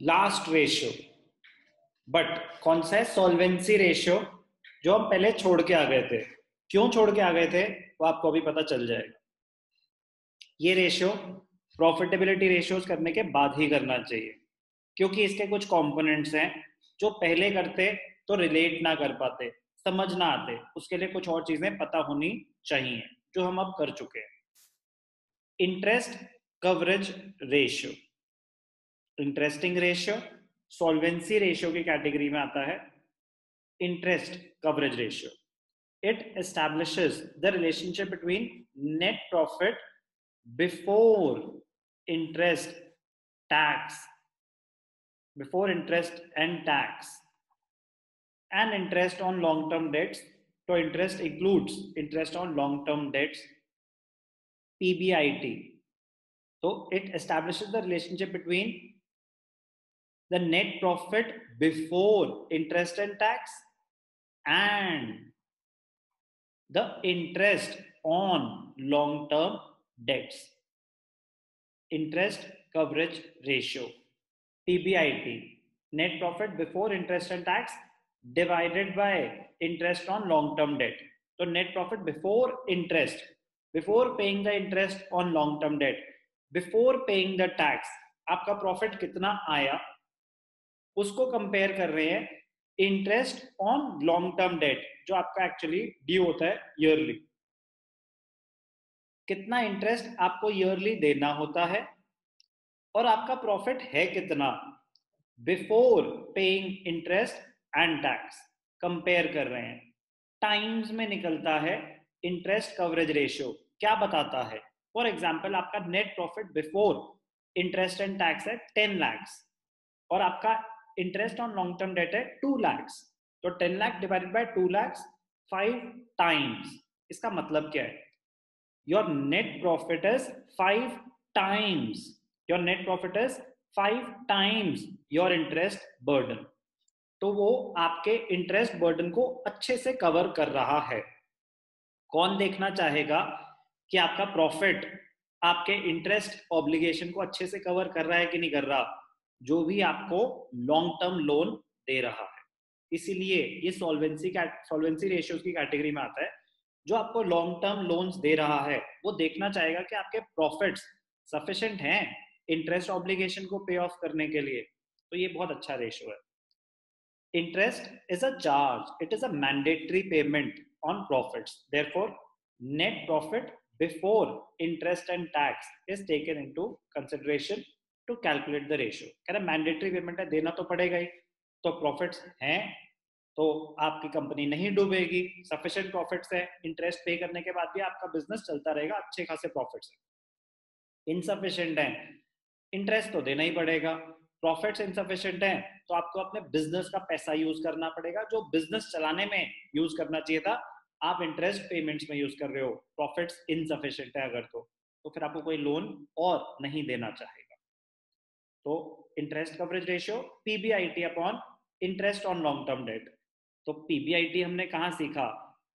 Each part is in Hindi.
लास्ट रेशियो, बट कौन सा है? सॉल्वेंसी रेशियो, जो हम पहले छोड़ के आ गए थे। क्यों छोड़ के आ गए थे वो आपको अभी पता चल जाएगा। ये रेशियो प्रॉफिटेबिलिटी रेशियोज करने के बाद ही करना चाहिए, क्योंकि इसके कुछ कंपोनेंट्स हैं जो पहले करते तो रिलेट ना कर पाते, समझ ना आते, उसके लिए कुछ और चीजें पता होनी चाहिए जो हम अब कर चुके हैं। Interest coverage ratio, interesting ratio solvency ratio की कैटेगरी में आता है। Interest coverage ratio, it establishes the relationship between net profit before interest tax before interest and tax and interest on long term debts. So interest includes interest on long term debts, PBIT. So it establishes the relationship between the net profit before interest and tax and the interest on long term debts. Interest coverage ratio, PBIT, net profit before interest and tax divided by interest on long term debt. So net profit before interest, before paying the interest on long term debt, before paying the tax, आपका प्रॉफिट कितना आया उसको कंपेयर कर रहे हैं interest on long term debt, जो आपका एक्चुअली ड्यू होता है ईयरली। कितना इंटरेस्ट आपको ईयरली देना होता है और आपका प्रॉफिट है कितना before paying interest and tax, compare कर रहे हैं। टाइम्स में निकलता है इंटरेस्ट कवरेज रेशियो। क्या बताता है? फॉर एग्जांपल आपका net profit before interest and tax है 10 लाख और आपका interest on long term debt है 2 लाख, तो 10 lakh divided by 2 lakh 5 times. इसका मतलब क्या है? your net profit is 5 times, your net profit is 5 times your interest burden। तो वो आपके इंटरेस्ट बर्डन को अच्छे से कवर कर रहा है। कौन देखना चाहेगा कि आपका प्रॉफिट आपके इंटरेस्ट ऑब्लिगेशन को अच्छे से कवर कर रहा है कि नहीं कर रहा? जो भी आपको लॉन्ग टर्म लोन दे रहा है। इसीलिए ये सॉल्वेंसी रेशियोज की कैटेगरी में आता है। जो आपको लॉन्ग टर्म लोन्स दे रहा है वो देखना चाहेगा कि आपके प्रॉफिट्स सफिशिएंट हैं इंटरेस्ट ऑब्लिगेशन को पे ऑफ करने के लिए। तो ये बहुत अच्छा रेशियो है। Interest is a charge, it is a mandatory payment on profits. Therefore, net profit before interest and tax is taken into consideration to calculate the ratio. कह रहा mandatory payment है, देना तो पड़ेगा ही। तो profits हैं तो आपकी कंपनी नहीं डूबेगी, sufficient profits है, interest पे करने के बाद भी आपका बिजनेस चलता रहेगा, अच्छे खासे profits है। insufficient है, interest तो देना ही पड़ेगा, प्रॉफिट्स इनसफिशिएंट हैं तो आपको अपने बिजनेस का पैसा यूज करना पड़ेगा, जो बिजनेस चलाने में यूज करना चाहिए था आप इंटरेस्ट पेमेंट्स में यूज कर रहे हो। प्रॉफिट्स इनसफिशिएंट है अगर तो फिर आपको कोई लोन और नहीं देना चाहेगा। तो interest coverage ratio PBIT upon interest on long term debt. तो पीबीआईटी हमने कहाँ सीखा?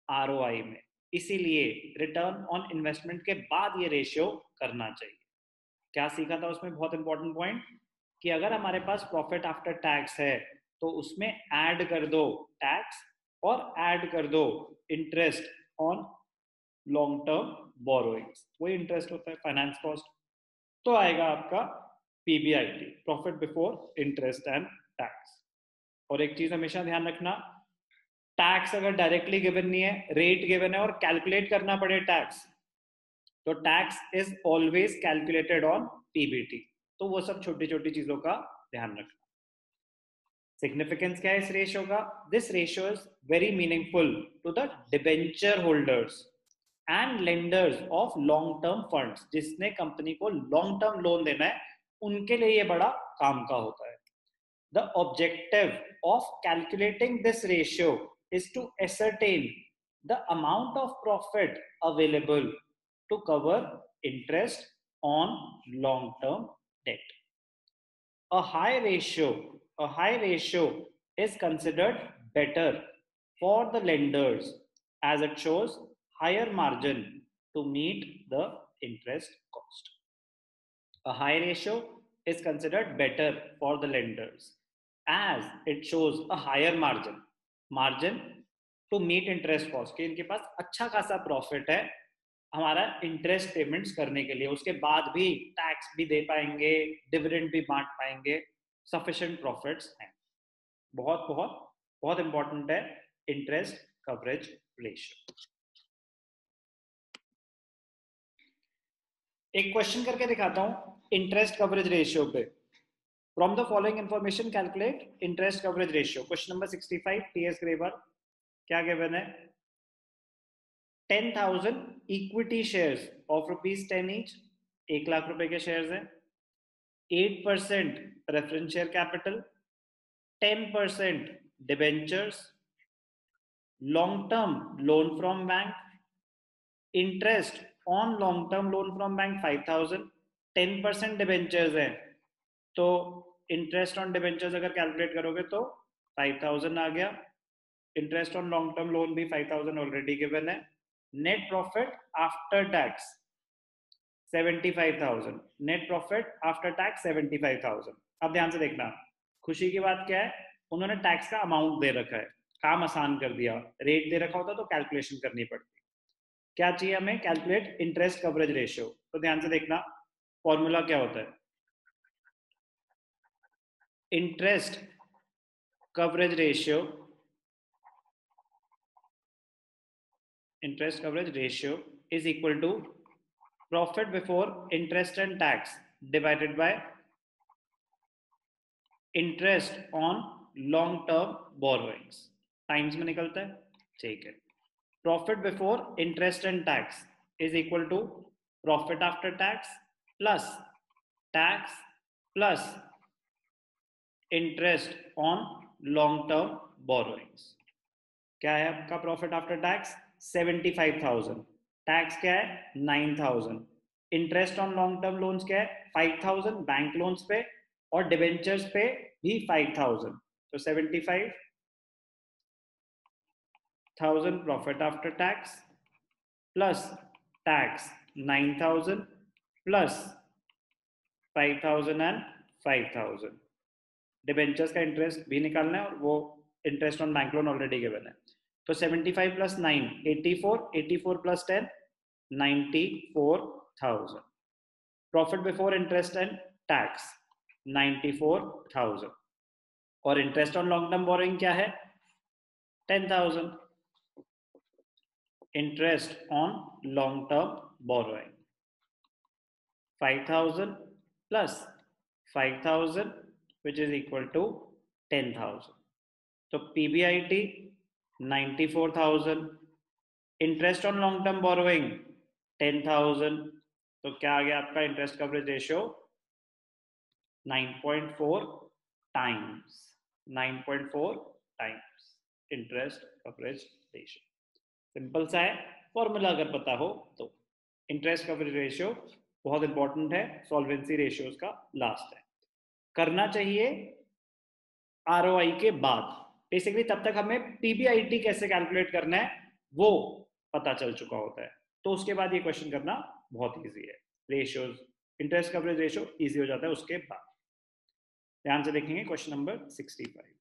आरओआई में। इसीलिए रिटर्न ऑन इन्वेस्टमेंट के बाद ये रेशियो करना चाहिए। क्या सीखा था उसमें? बहुत इंपॉर्टेंट पॉइंट कि अगर हमारे पास प्रॉफिट आफ्टर टैक्स है तो उसमें ऐड कर दो टैक्स और ऐड कर दो interest on long term borrowings, वही इंटरेस्ट होता है फाइनेंस कॉस्ट। तो आएगा आपका PBIT, profit before interest and tax. और एक चीज हमेशा ध्यान रखना, टैक्स अगर डायरेक्टली गिवन नहीं है, रेट गिवन है और कैलकुलेट करना पड़े टैक्स, तो tax is always calculated on PBT. तो वो सब छोटी छोटी चीजों का ध्यान रखना। सिग्निफिकेंस क्या है इस रेशियो का? This ratio is very meaningful to the debenture holders and lenders of long term funds. जिसने कंपनी को लॉन्ग टर्म लोन देना है उनके लिए ये बड़ा काम का होता है। The objective of calculating this ratio is to ascertain the amount of profit available to cover interest on long-term debt. A high ratio is considered better for the lenders as it shows higher margin to meet the interest cost. A high ratio is considered better for the lenders as it shows a higher margin to meet interest cost, कि इनके पास अच्छा खासा प्रॉफिट है हमारा इंटरेस्ट पेमेंट्स करने के लिए, उसके बाद भी टैक्स भी दे पाएंगे, डिविडेंड भी बांट पाएंगे, सफिशिएंट प्रॉफिट्स हैं। बहुत बहुत बहुत इंपॉर्टेंट है इंटरेस्ट कवरेज रेशियो। एक क्वेश्चन करके दिखाता हूं इंटरेस्ट कवरेज रेशियो पे। From the following information calculate interest coverage ratio. Question number 65 TS Grewal. क्या गिवन है? 10,000 equity shares of ₹10 each, 1 lakh रुपए के शेयर्स हैं, 8% preference share capital, 10% debentures, long term loan from bank, interest on long term loan from bank 5,000, 10% debentures है तो इंटरेस्ट ऑन डिबेंचर्स अगर कैलकुलेट करोगे तो 5,000 आ गया। Interest on long term loan भी 5,000 ऑलरेडी गिवन है। Net profit after tax 75,000, net profit after tax 75,000। अब ध्यान से देखना, खुशी की बात क्या है, उन्होंने टैक्स का अमाउंट दे रखा है, काम आसान कर दिया। रेट दे रखा होता तो कैलकुलेशन करनी पड़ती। क्या चाहिए हमें? Calculate interest coverage ratio. तो ध्यान से देखना, फॉर्मूला क्या होता है? Interest coverage ratio, interest coverage ratio is equal to profit before interest and tax divided by interest on long term borrowings. Times में निकलता है, ठीक है। Profit before interest and tax is equal to profit after tax plus interest on long term borrowings. क्या है आपका प्रॉफिट आफ्टर टैक्स? 75,000। टैक्स क्या है? 9,000। Interest on long term loans क्या है? 5,000 बैंक लोन्स पे और डिबेंचर्स पे भी 5,000। तो 75,000 profit after tax plus tax 9,000 plus 5,000 and 5,000। Debentures का इंटरेस्ट भी निकालना है और वो interest on bank loan already given है। तो 75 plus 9 84, 84 plus 10 94,000। Profit before interest and tax 94,000 और interest on long term borrowing क्या है? 10,000। Interest on long term borrowing 5,000 plus 5,000 which is equal to 10,000। तो PBIT 94,000, interest on long term borrowing 10,000। तो क्या आ गया आपका interest coverage ratio? 9.4 times, 9.4 times interest coverage ratio. Simple सा है, फॉर्मूला अगर पता हो तो। इंटरेस्ट कवरेज रेशियो बहुत इंपॉर्टेंट है, सॉल्वेंसी रेशियोज का लास्ट है। करना चाहिए ROI के बाद, बेसिकली तब तक हमें PBIT कैसे कैलकुलेट करना है वो पता चल चुका होता है, तो उसके बाद ये क्वेश्चन करना बहुत इजी है। Ratios, interest coverage ratio easy हो जाता है उसके बाद। ध्यान से देखेंगे क्वेश्चन नंबर 65।